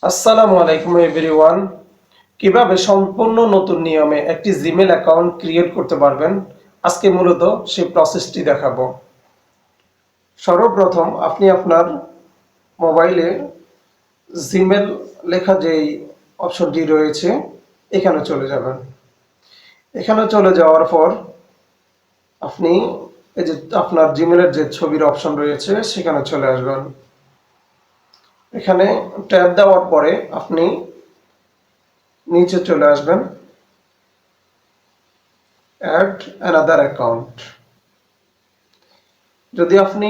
আসসালামু আলাইকুম এভরিওয়ান। কিভাবে সম্পূর্ণ নতুন নিয়মে একটি জিমেল অ্যাকাউন্ট ক্রিয়েট করতে পারবেন, আজকে মূলত সেই প্রসেসটি দেখাবো। সর্বপ্রথম আপনি আপনার মোবাইলে জিমেল লেখা যেই অপশনটি রয়েছে এখানে চলে যাবেন। এখানে চলে যাওয়ার পর আপনি এই যে আপনার জিমেলের যে ছবির অপশন রয়েছে সেখানে চলে আসবেন। এখানে ট্যাব দেওয়ার পরে আপনি নিচে চলে আসবেন, অ্যাড অ্যানাদার অ্যাকাউন্ট। যদি আপনি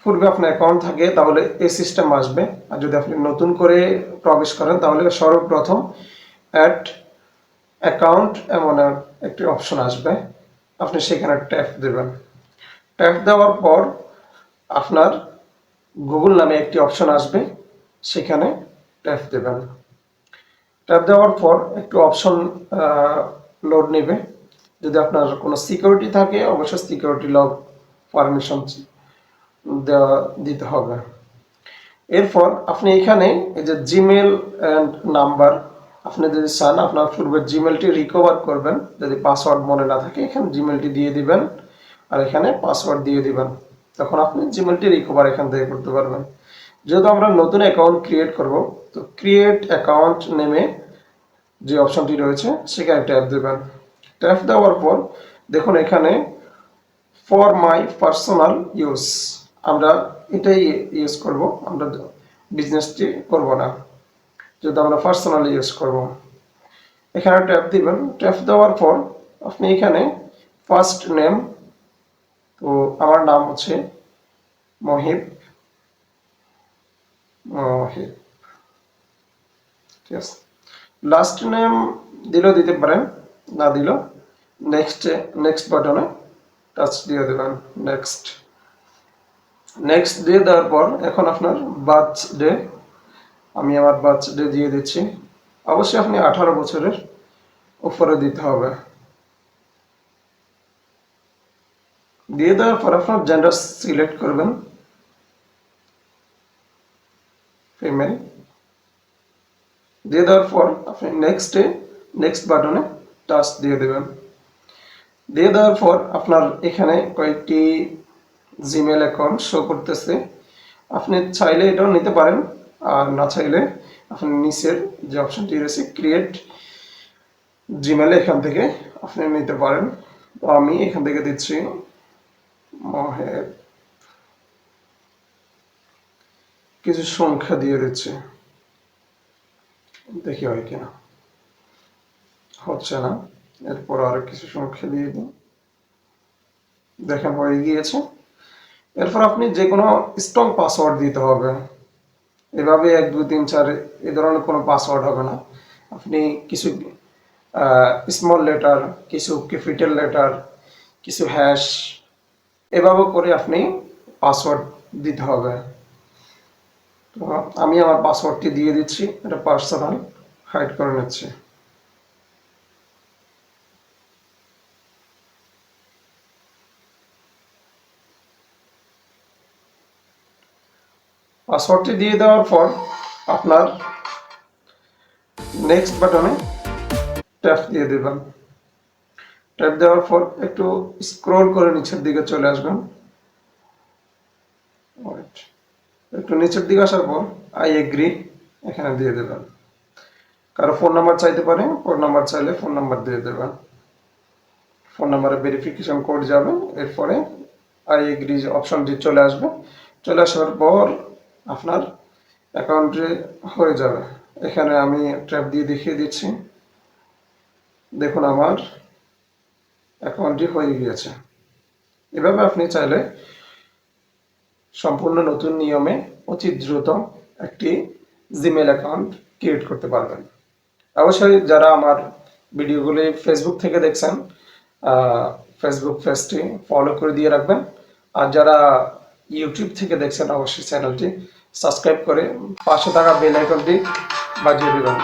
পূর্বে আপনার অ্যাকাউন্ট থাকে তাহলে এই সিস্টেম আসবে, আর যদি আপনি নতুন করে প্রবেশ করেন তাহলে সর্বপ্রথম অ্যাড অ্যাকাউন্ট এমন একটি অপশন আসবে, আপনি সেখানে ট্যাপ দেবেন। ট্যাপ দেওয়ার পর আপনার গুগল নামে একটি অপশন আসবে, সেখানে ট্যাপ দেবেন। ট্যাপ দেওয়ার পর একটু অপশন লোড নেবে। যদি আপনার কোনো সিকিউরিটি থাকে অবশ্যই সিকিউরিটি লক পারমিশন দিতে হবে। এরপর আপনি এখানে এই যে জিমেল অ্যান্ড নাম্বার, আপনি যদি চান আপনার পূর্বের জিমেলটি রিকভার করবেন, যদি পাসওয়ার্ড মনে না থাকে এখানে জিমেলটি দিয়ে দিবেন আর এখানে পাসওয়ার্ড দিয়ে দিবেন, তখন আপনি জিমেলটি রিকভার এখান থেকে করতে পারবেন। যেহেতু আমরা নতুন অ্যাকাউন্ট ক্রিয়েট করব, তো ক্রিয়েট অ্যাকাউন্ট নেমে যে অপশনটি রয়েছে সেখানে ট্যাপ দেবেন। ট্যাপ দেওয়ার পর দেখুন এখানে ফর মাই পার্সোনাল ইউজ, আমরা এটাই ইউজ করব, আমরা বিজনেসটি করব না, যেহেতু আমরা পার্সোনাল ইউজ করব। এখানে ট্যাপ দিবেন। ট্যাপ দেওয়ার পর আপনি এখানে ফার্স্ট নেম, তো আমার নাম হচ্ছে মহিব, মহিব, ঠিক আছে। লাস্ট নেম দিলেও দিতে পারেন, না দিলেও নেক্সট বাটনে টাচ দিয়ে দেবেন। নেক্সট নেক্সট দিয়ে দেওয়ার পর এখন আপনার বার্থডে, আমি আমার বার্থডে দিয়ে দিচ্ছি। অবশ্যই আপনি 18 বছরের উপরে দিতে হবে। দিয়ে দেওয়ার পর আপনার জেন্ডার সিলেক্ট করবেন, ফিমেল। দিয়ে দেওয়ার পর আপনি নেক্সট বাটনে টাচ দিয়ে দেবেন। দিয়ে দেওয়ার পর আপনার এখানে কয়েকটি জিমেল অ্যাকাউন্ট শো করতেছে, আপনি চাইলে এটাও নিতে পারেন, আর না চাইলে আপনি নিচের যে অপশনটি রয়েছে ক্রিয়েট জিমেল, এখান থেকে আপনি নিতে পারেন। তো আমি এখান থেকে দিচ্ছি মহেব, কিছু সংখ্যা দিয়ে দিচ্ছি, দেখি হয় কিনা। হচ্ছে না, এরপর আরো কিছু সংখ্যা দিয়ে দিন, দেখেন হয়ে গিয়েছে। এরপর আপনি যে কোনো স্ট্রং পাসওয়ার্ড দিতে হবে। এভাবে 1 2 3 4 এই ধরনের কোনো পাসওয়ার্ড হবে না। আপনি কিছু স্মল লেটার, কিছু ক্যাপিটাল লেটার, কিছু হ্যাশ, এভাবে করে আপনি পাসওয়ার্ড দিতে হবে। তো আমি আমার পাসওয়ার্ডটি দিয়ে দিচ্ছি, এটা পার্সোনাল, হাইড করে নিচ্ছি। পাসওয়ার্ডটি দিয়ে দেওয়ার পর আপনার নেক্সট বাটনে ট্যাপ দিয়ে দেবেন। ট্যাপ দেওয়ার পর একটু স্ক্রল করে নিচের দিকে চলে আসবেন। একটু নিচের দিকে আসার পর আই এগ্রি এখানে দিয়ে দেবেন। কারো ফোন নাম্বার চাইতে পারে, ফোন নাম্বার চাইলে ফোন নাম্বার দিয়ে দেবেন। ফোন নাম্বারে ভেরিফিকেশন কোড যাবে, এরপরে আই এগ্রি অপশনটি চলে আসবে। চলে আসার পর আপনার অ্যাকাউন্টে হয়ে যাবে। এখানে আমি ট্যাপ দিয়ে দেখিয়ে দিচ্ছি, দেখুন আমার অ্যাকাউন্টটি হয়ে গিয়েছে। এভাবে আপনি চাইলে সম্পূর্ণ নতুন নিয়মে অতি দ্রুত একটি জিমেল অ্যাকাউন্ট ক্রিয়েট করতে পারবেন। অবশ্যই যারা আমার ভিডিওগুলি ফেসবুক থেকে দেখছেন, ফেসবুক পেজটি ফলো করে দিয়ে রাখবেন, আর যারা ইউটিউব থেকে দেখছেন অবশ্যই চ্যানেলটি সাবস্ক্রাইব করে পাশে থাকা বেল আইকনটি বাজিয়ে দেবেন।